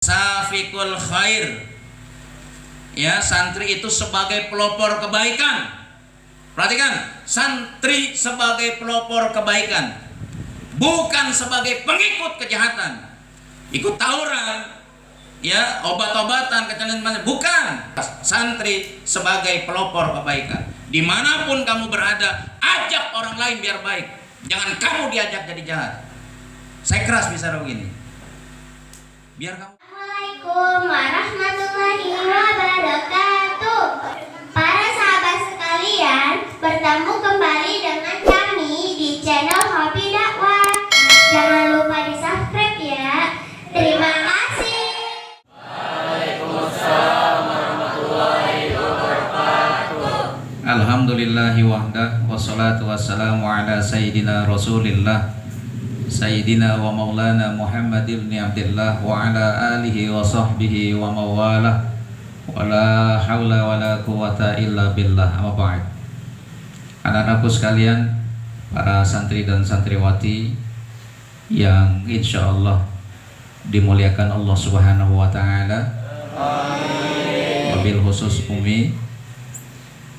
Safikul khair. Ya, santri itu sebagai pelopor kebaikan. Perhatikan, santri sebagai pelopor kebaikan, bukan sebagai pengikut kejahatan. Ikut tawuran, ya, obat-obatan, kecantikan, bukan. Santri sebagai pelopor kebaikan. Dimanapun kamu berada, ajak orang lain biar baik. Jangan kamu diajak jadi jahat. Saya keras bicara begini. Biar kamu. Assalamualaikum warahmatullahi wabarakatuh. Para sahabat sekalian, bertemu kembali dengan kami di channel Hobi Dakwah. Jangan lupa di subscribe ya. Terima kasih. Waalaikumsalam warahmatullahi wabarakatuh. Alhamdulillahi wahdah, wassalatu wassalamu ala sayyidina rasulillah Sayyidina wa maulana Muhammad ibn Abdullah wa ala alihi wa sahbihi wa mawalah wa la hawla wa la quwata illa billah. Amma ba'd. Anak-anakku sekalian, para santri dan santriwati yang insya Allah dimuliakan Allah subhanahu wa ta'ala, wabil khusus Umi.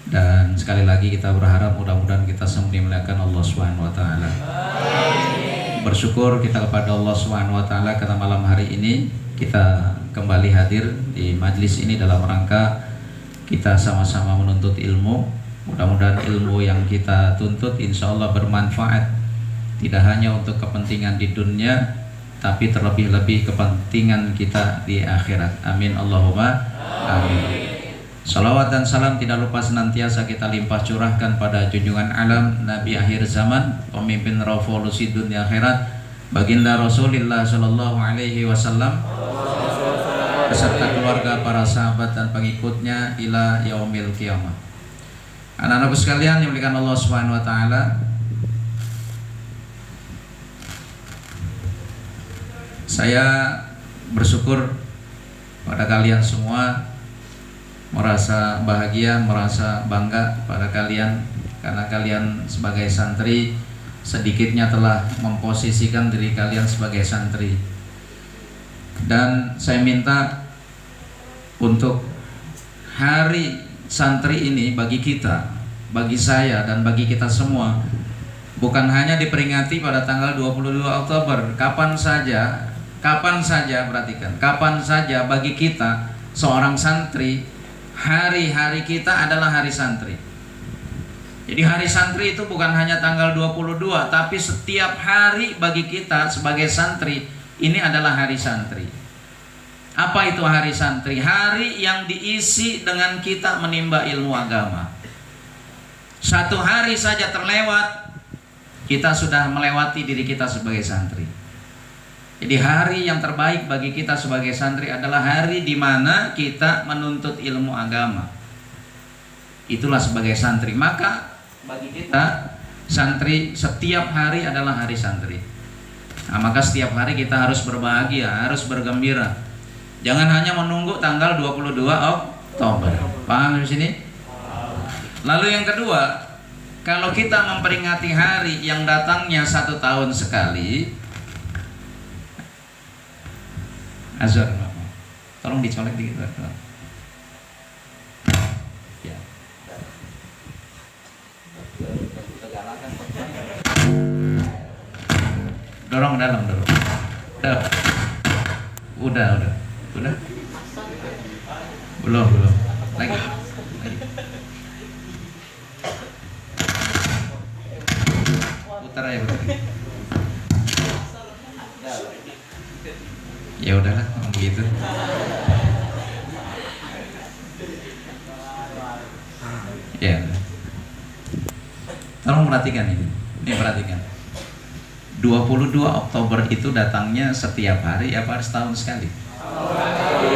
Dan sekali lagi kita berharap mudah-mudahan kita semua dimuliakan Allah subhanahu wa ta'ala. Bersyukur kita kepada Allah Subhanahu wa taala karena malam hari ini kita kembali hadir di majlis ini dalam rangka kita sama-sama menuntut ilmu. Mudah-mudahan ilmu yang kita tuntut insya Allah bermanfaat, tidak hanya untuk kepentingan di dunia, tapi terlebih-lebih kepentingan kita di akhirat. Amin Allahumma amin. Salawat dan salam tidak lupa senantiasa kita limpah curahkan pada junjungan alam Nabi akhir zaman, pemimpin revolusi dunia akhirat, baginda Rasulullah Shallallahu Alaihi Wasallam beserta keluarga, para sahabat dan pengikutnya ila yaumil qiyamah. Anak-anakku sekalian yang dimuliakan Allah Subhanahu Wa Taala, saya bersyukur pada kalian semua, merasa bahagia, merasa bangga pada kalian karena kalian sebagai santri sedikitnya telah memposisikan diri kalian sebagai santri. Dan saya minta untuk hari santri ini bagi kita, bagi saya dan bagi kita semua, bukan hanya diperingati pada tanggal 22 Oktober, kapan saja, perhatikan, kapan saja bagi kita seorang santri, hari-hari kita adalah hari santri. Jadi hari santri itu bukan hanya tanggal 22, tapi setiap hari bagi kita sebagai santri ini adalah hari santri. Apa itu hari santri? Hari yang diisi dengan kita menimba ilmu agama. Satu hari saja terlewat, kita sudah melewati diri kita sebagai santri. Jadi hari yang terbaik bagi kita sebagai santri adalah hari di mana kita menuntut ilmu agama. Itulah sebagai santri. Maka bagi kita santri setiap hari adalah hari santri. Nah, maka setiap hari kita harus berbahagia, harus bergembira. Jangan hanya menunggu tanggal 22 Oktober. Paham di sini? Lalu yang kedua, kalau kita memperingati hari yang datangnya 1 tahun sekali, azan, tolong dicolek dikit. Ya. Dorong dalam, dorong. Udah. Belum. Lagi. Putar aja berarti. Ya udahlah, begitu. Ya. Tolong perhatikan ini. Ini perhatikan. 22 Oktober itu datangnya setiap hari apa setahun sekali?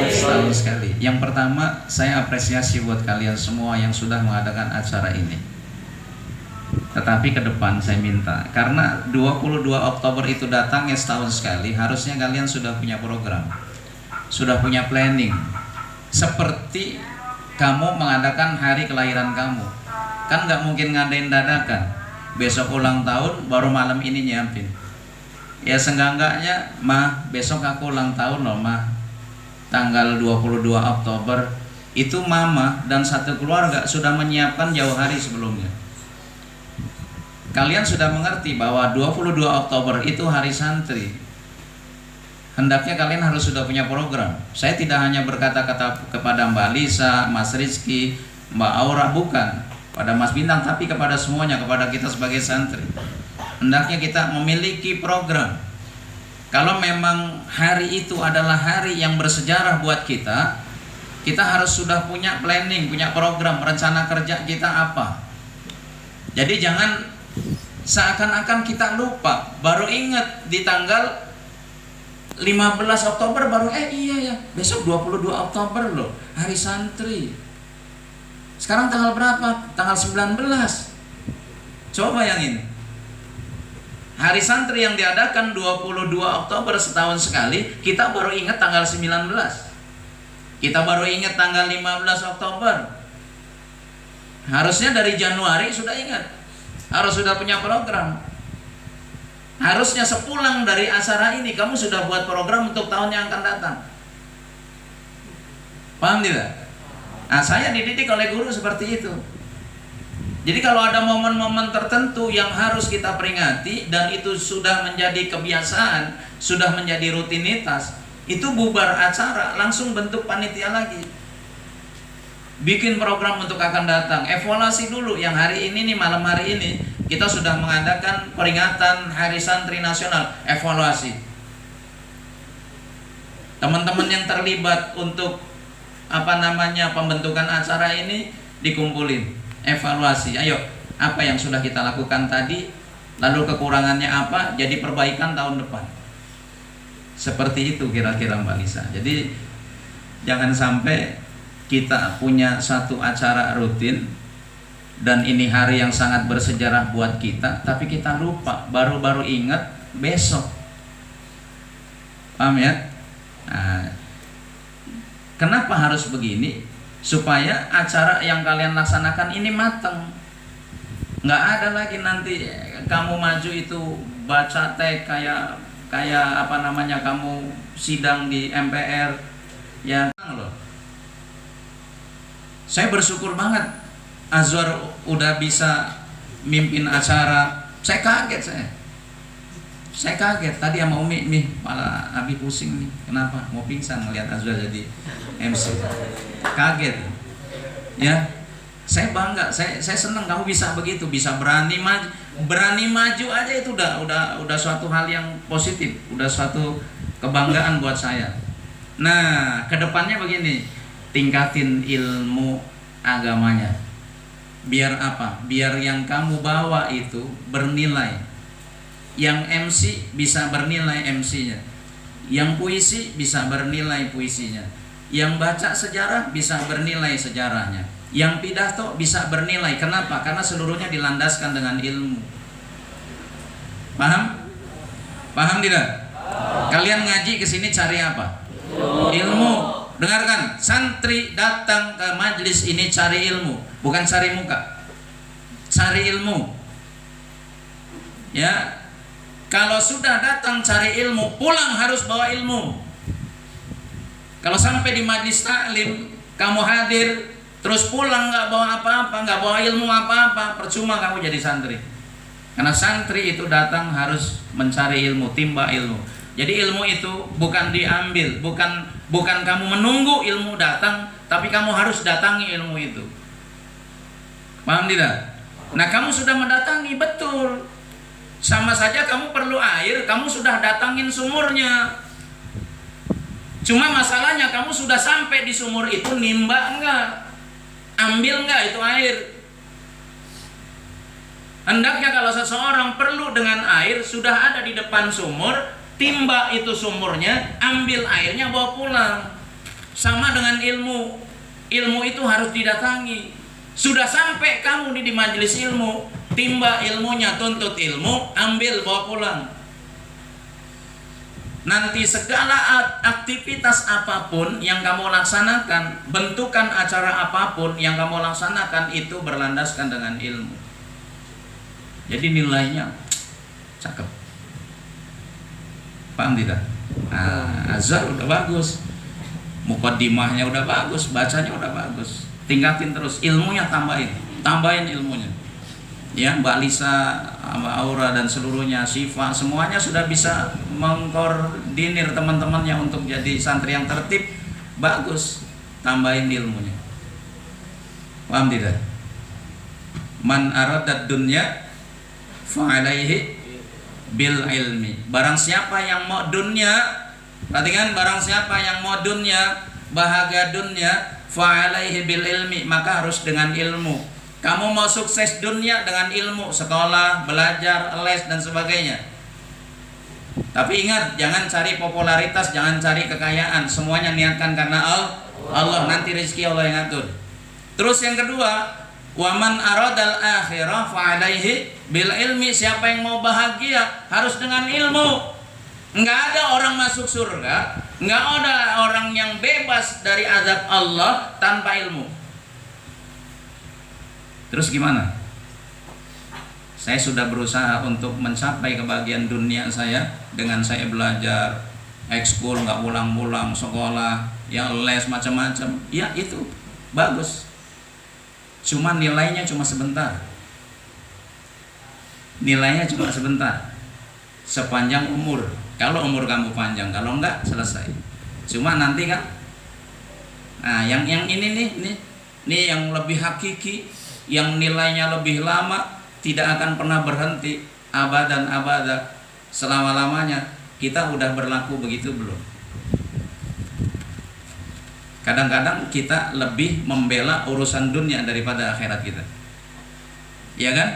Setahun sekali. Yang pertama, saya apresiasi buat kalian semua yang sudah mengadakan acara ini. Tetapi ke depan saya minta, karena 22 Oktober itu datangnya setahun sekali, harusnya kalian sudah punya program, sudah punya planning. Seperti kamu mengadakan hari kelahiran kamu, kan nggak mungkin ngadain dadakan. Besok ulang tahun baru malam ini nyiapin. Ya seenggak-enggaknya, mah besok aku ulang tahun loh mah. tanggal 22 Oktober itu mama dan satu keluarga sudah menyiapkan jauh hari sebelumnya. Kalian sudah mengerti bahwa 22 Oktober itu hari santri. Hendaknya kalian harus sudah punya program. Saya tidak hanya berkata-kata kepada Mbak Lisa, Mas Rizky, Mbak Aura, bukan pada Mas Bintang, tapi kepada semuanya, kepada kita sebagai santri. Hendaknya kita memiliki program. Kalau memang hari itu adalah hari yang bersejarah buat kita, kita harus sudah punya planning, punya program, rencana kerja kita apa. Jadi jangan seakan-akan kita lupa, baru ingat di tanggal 15 Oktober baru iya ya, besok 22 Oktober loh, hari santri. Sekarang tanggal berapa? Tanggal 19. Coba bayangin. Hari santri yang diadakan 22 Oktober setahun sekali, kita baru ingat tanggal 19. Kita baru ingat tanggal 15 Oktober. Harusnya dari Januari sudah ingat. Harus sudah punya program. Harusnya sepulang dari acara ini kamu sudah buat program untuk tahun yang akan datang. Paham tidak? Nah, saya dididik oleh guru seperti itu. Jadi kalau ada momen-momen tertentu yang harus kita peringati dan itu sudah menjadi kebiasaan, sudah menjadi rutinitas, itu bubar acara langsung bentuk panitia lagi. Bikin program untuk akan datang. Evaluasi dulu yang hari ini nih, malam hari ini kita sudah mengadakan peringatan Hari Santri Nasional. Evaluasi. Teman-teman yang terlibat untuk pembentukan acara ini dikumpulin. Evaluasi. Ayo, apa yang sudah kita lakukan tadi, lalu kekurangannya apa, jadi perbaikan tahun depan. Seperti itu kira-kira Mbak Lisa. Jadi jangan sampai kita punya satu acara rutin dan ini hari yang sangat bersejarah buat kita, tapi kita lupa, baru-baru ingat besok. Paham ya? Nah, kenapa harus begini? Supaya acara yang kalian laksanakan ini matang. Nggak ada lagi nanti kamu maju itu baca teks kayak kamu sidang di MPR ya loh. Saya bersyukur banget Azwar udah bisa mimpin acara. Saya kaget. Saya kaget tadi sama Umi nih, malah Abi pusing nih. Kenapa? Mau pingsan ngelihat Azwar jadi MC. Kaget. Ya. Saya bangga, saya senang kamu bisa begitu, bisa berani maju aja itu udah suatu hal yang positif, udah suatu kebanggaan buat saya. Nah, kedepannya begini, tingkatin ilmu agamanya. Biar apa? Biar yang kamu bawa itu bernilai. Yang MC bisa bernilai MC-nya. Yang puisi bisa bernilai puisinya. Yang baca sejarah bisa bernilai sejarahnya. Yang pidato bisa bernilai. Kenapa? Karena seluruhnya dilandaskan dengan ilmu. Paham? Paham tidak? Kalian ngaji ke sini cari apa? Ilmu. Dengarkan, santri datang ke majelis ini cari ilmu, bukan cari muka. Cari ilmu. Ya. Kalau sudah datang cari ilmu, pulang harus bawa ilmu. Kalau sampai di majelis taklim kamu hadir terus pulang nggak bawa apa-apa, nggak bawa ilmu apa-apa, percuma kamu jadi santri. Karena santri itu datang harus mencari ilmu, timba ilmu. Jadi ilmu itu bukan diambil, bukan kamu menunggu ilmu datang, tapi kamu harus datangi ilmu itu. Paham tidak? Nah, kamu sudah mendatangi, betul. Sama saja kamu perlu air, kamu sudah datangin sumurnya. Cuma masalahnya kamu sudah sampai di sumur itu, nimba enggak? Ambil enggak itu air? Hendaknya kalau seseorang perlu dengan air, sudah ada di depan sumur, timba itu sumurnya, ambil airnya, bawa pulang. Sama dengan ilmu. Ilmu itu harus didatangi. Sudah sampai kamu di majelis ilmu, timba ilmunya, tuntut ilmu, ambil, bawa pulang. Nanti segala aktivitas apapun yang kamu laksanakan, bentukan acara apapun yang kamu laksanakan, itu berlandaskan dengan ilmu. Jadi nilainya cakep. Paham tidak? Nah, Azhar udah bagus. mukaddimahnya udah bagus, bacanya udah bagus, tingkatin terus, ilmunya tambahin ilmunya. Ya, Mbak Lisa, Mbak Aura dan seluruhnya, Syifa, semuanya sudah bisa mengkoordinir teman-temannya untuk jadi santri yang tertib, bagus, tambahin ilmunya. Paham tidak? Man aradad dunya fa'alaihi bil ilmi. Barang siapa yang mau dunia, perhatikan, barang siapa yang mau dunia, bahagia dunia, fa'alaihi bil ilmi, maka harus dengan ilmu. Kamu mau sukses dunia dengan ilmu, sekolah, belajar, les dan sebagainya. Tapi ingat, jangan cari popularitas, jangan cari kekayaan, semuanya niatkan karena Allah, nanti rezeki Allah yang atur. Terus yang kedua, waman aradal akhirah fa'alaihi bil ilmi. Siapa yang mau bahagia harus dengan ilmu. Enggak ada orang masuk surga, enggak ada orang yang bebas dari azab Allah tanpa ilmu. Terus gimana? Saya sudah berusaha untuk mencapai kebahagiaan dunia saya dengan saya belajar, ekskul, nggak pulang-pulang, sekolah, ya les macam-macam. Ya itu bagus. Cuma nilainya cuma sebentar. Nilainya cuma sebentar. Sepanjang umur. Kalau umur kamu panjang, kalau enggak selesai. Cuma nanti kan. Nah, yang ini nih yang lebih hakiki, yang nilainya lebih lama, tidak akan pernah berhenti abadan abada, selama-lamanya. Kita udah berlaku begitu belum? Kadang-kadang kita lebih membela urusan dunia daripada akhirat kita. Iya kan?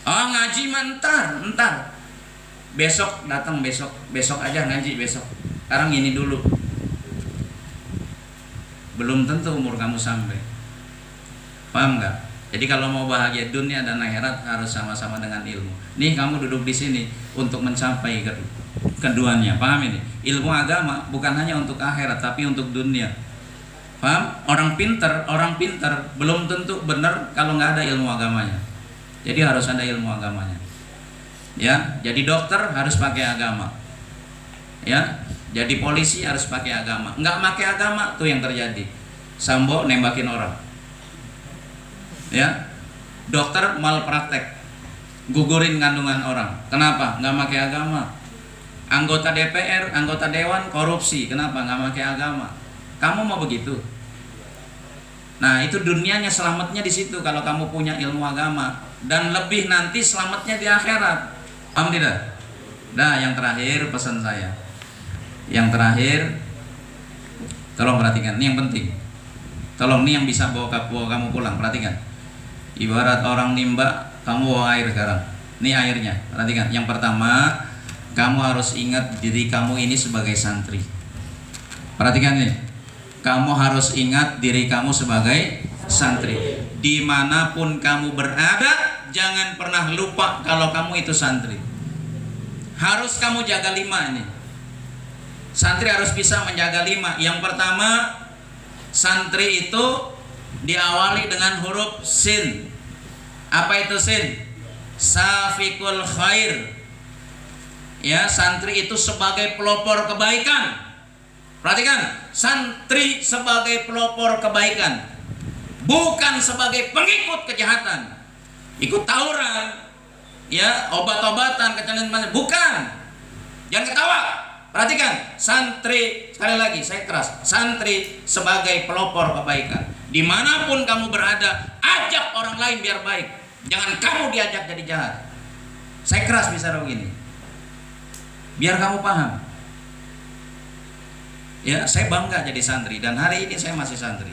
Oh, ngaji entar. Besok datang, besok aja ngaji besok. Sekarang ini dulu. Belum tentu umur kamu sampai. Paham nggak? Jadi kalau mau bahagia dunia dan akhirat harus sama-sama dengan ilmu. Nih kamu duduk di sini untuk mencapai keduanya. Paham ini? Ilmu agama bukan hanya untuk akhirat tapi untuk dunia. Paham? Orang pinter belum tentu benar kalau nggak ada ilmu agamanya. Jadi harus ada ilmu agamanya. Ya, jadi dokter harus pakai agama. Ya, jadi polisi harus pakai agama. Nggak pakai agama tuh yang terjadi. Sambo nembakin orang. Ya, dokter malpraktek, gugurin kandungan orang. Kenapa? Nggak pakai agama. Anggota DPR, anggota dewan korupsi. Kenapa? Nggak pakai agama. Kamu mau begitu? Nah, itu dunianya selamatnya di situ kalau kamu punya ilmu agama, dan lebih nanti selamatnya di akhirat. Paham tidak? Nah, yang terakhir pesan saya. Yang terakhir, tolong perhatikan. Ini yang penting. Tolong, ini yang bisa bawa kamu pulang. Perhatikan. Ibarat orang nimba, kamu bawa air sekarang. Ini airnya. Perhatikan. Yang pertama, kamu harus ingat diri kamu ini sebagai santri. Perhatikan nih. Kamu harus ingat diri kamu sebagai santri. Dimanapun kamu berada, jangan pernah lupa kalau kamu itu santri. Harus kamu jaga 5 ini. Santri harus bisa menjaga 5. Yang pertama, santri itu diawali dengan huruf sin. Apa itu sin? Safikul khair. Ya, santri itu sebagai pelopor kebaikan. Perhatikan, santri sebagai pelopor kebaikan, bukan sebagai pengikut kejahatan. Ikut tawuran, ya, obat-obatan, kecantikan, bukan. Jangan ketawa. Perhatikan, santri, sekali lagi saya keras, santri sebagai pelopor kebaikan. Dimanapun kamu berada, ajak orang lain biar baik. Jangan kamu diajak jadi jahat. Saya keras bicara begini, biar kamu paham. Ya, saya bangga jadi santri dan hari ini saya masih santri.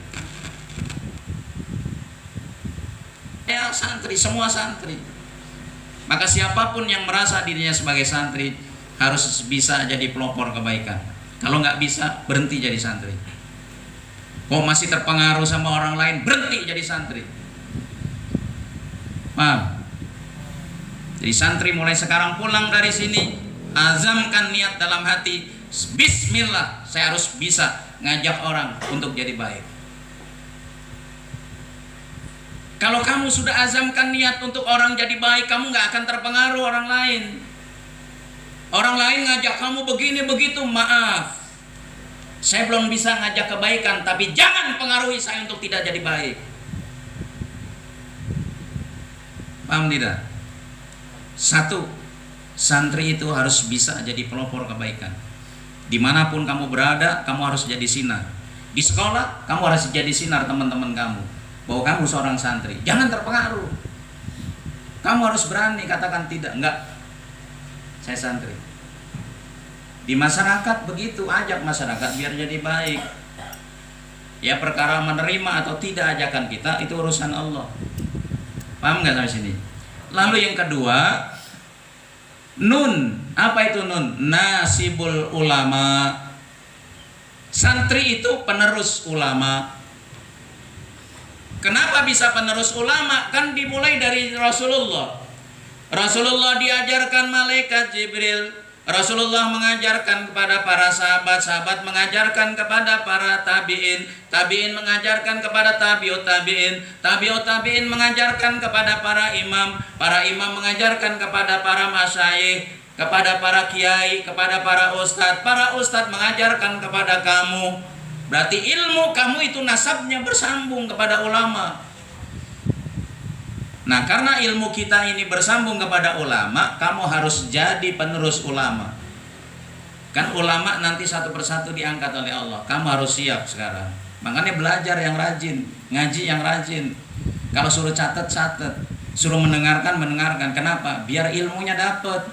Ya, santri, semua santri. Maka siapapun yang merasa dirinya sebagai santri harus bisa jadi pelopor kebaikan. Kalau nggak bisa, berhenti jadi santri. Kok masih terpengaruh sama orang lain, berhenti jadi santri. Paham? Jadi santri mulai sekarang pulang dari sini, azamkan niat dalam hati. Bismillah, saya harus bisa ngajak orang untuk jadi baik. Kalau kamu sudah azamkan niat untuk orang jadi baik, kamu nggak akan terpengaruh orang lain. Orang lain ngajak kamu begini begitu, maaf. Saya belum bisa ngajak kebaikan, tapi jangan pengaruhi saya untuk tidak jadi baik. Paham tidak? Satu, santri itu harus bisa jadi pelopor kebaikan. Dimanapun kamu berada, kamu harus jadi sinar. Di sekolah, kamu harus jadi sinar teman-teman kamu, bahwa kamu seorang santri. Jangan terpengaruh. Kamu harus berani katakan tidak. Enggak, saya santri. Di masyarakat begitu, ajak masyarakat biar jadi baik. Ya, perkara menerima atau tidak ajakan kita itu urusan Allah. Paham nggak sampai sini? Lalu yang kedua, nun. Apa itu nun? Nasibul ulama. Santri itu penerus ulama. Kenapa bisa penerus ulama? Kan dimulai dari Rasulullah. Rasulullah diajarkan malaikat Jibril. Rasulullah mengajarkan kepada para sahabat, sahabat mengajarkan kepada para tabi'in, tabi'in mengajarkan kepada tabi'ut tabi'in, tabi'ut tabi'in mengajarkan kepada para imam mengajarkan kepada para masyayikh, kepada para kiai, kepada para ustadz mengajarkan kepada kamu. Berarti ilmu kamu itu nasabnya bersambung kepada ulama. Nah, karena ilmu kita ini bersambung kepada ulama, kamu harus jadi penerus ulama. Kan ulama nanti satu persatu diangkat oleh Allah. Kamu harus siap sekarang. Makanya belajar yang rajin, ngaji yang rajin. Kalau suruh catat, suruh mendengarkan. Kenapa? Biar ilmunya dapat.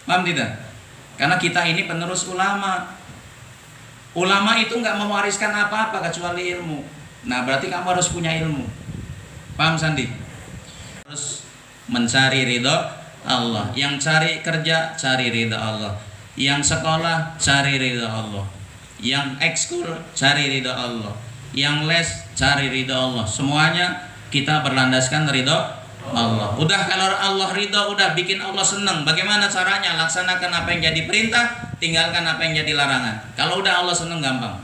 Paham tidak? Karena kita ini penerus ulama. Ulama itu nggak mewariskan apa-apa kecuali ilmu. Nah, berarti kamu harus punya ilmu. Paham Sandi? Terus mencari ridho Allah. Yang cari kerja, cari ridho Allah. Yang sekolah, cari ridho Allah. Yang ekskul, cari ridho Allah. Yang les, cari ridho Allah. Semuanya kita berlandaskan ridho Allah. Udah kalau Allah ridho, udah bikin Allah senang. Bagaimana caranya? Laksanakan apa yang jadi perintah, tinggalkan apa yang jadi larangan. Kalau udah Allah senang gampang.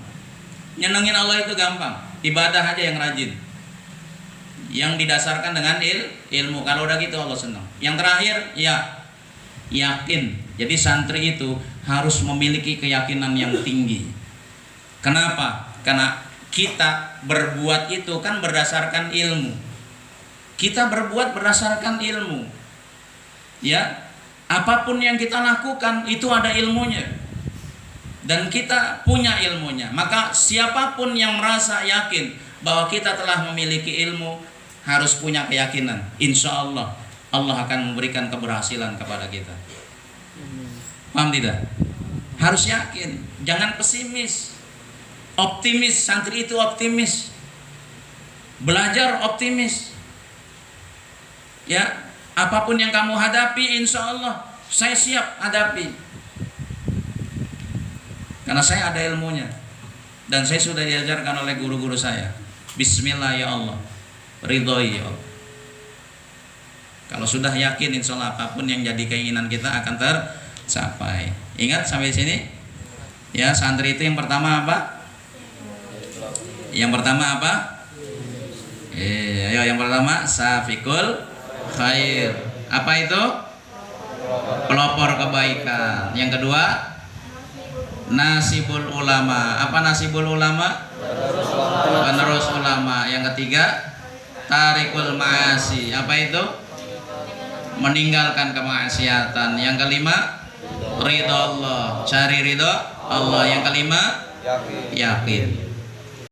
Nyenengin Allah itu gampang. Ibadah aja yang rajin, yang didasarkan dengan ilmu. Kalau udah gitu Allah senang. Yang terakhir, ya yakin. Jadi santri itu harus memiliki keyakinan yang tinggi. Kenapa? Karena kita berbuat itu kan berdasarkan ilmu. Kita berbuat berdasarkan ilmu. Ya, apapun yang kita lakukan itu ada ilmunya. Dan kita punya ilmunya. Maka siapapun yang merasa yakin bahwa kita telah memiliki ilmu, harus punya keyakinan, insya Allah Allah akan memberikan keberhasilan kepada kita. Paham tidak? Harus yakin, jangan pesimis, optimis. Santri itu optimis, belajar optimis. Ya, apapun yang kamu hadapi, insya Allah saya siap hadapi, karena saya ada ilmunya dan saya sudah diajarkan oleh guru-guru saya. Bismillah ya Allah, ridhoi ya Allah. Kalau sudah yakin, insya Allah apapun yang jadi keinginan kita akan tercapai. Ingat sampai sini ya. Santri itu yang pertama apa? Yang pertama apa? Ayo, yang pertama safikul khair. Apa itu? Pelopor kebaikan. Yang kedua nasibul ulama. Apa nasibul ulama? Penerus ulama. Yang ketiga tarikul ma'asi. Apa itu? Meninggalkan kemaksiatan. Yang kelima ridho Allah, cari ridho Allah. Yang kelima yakin.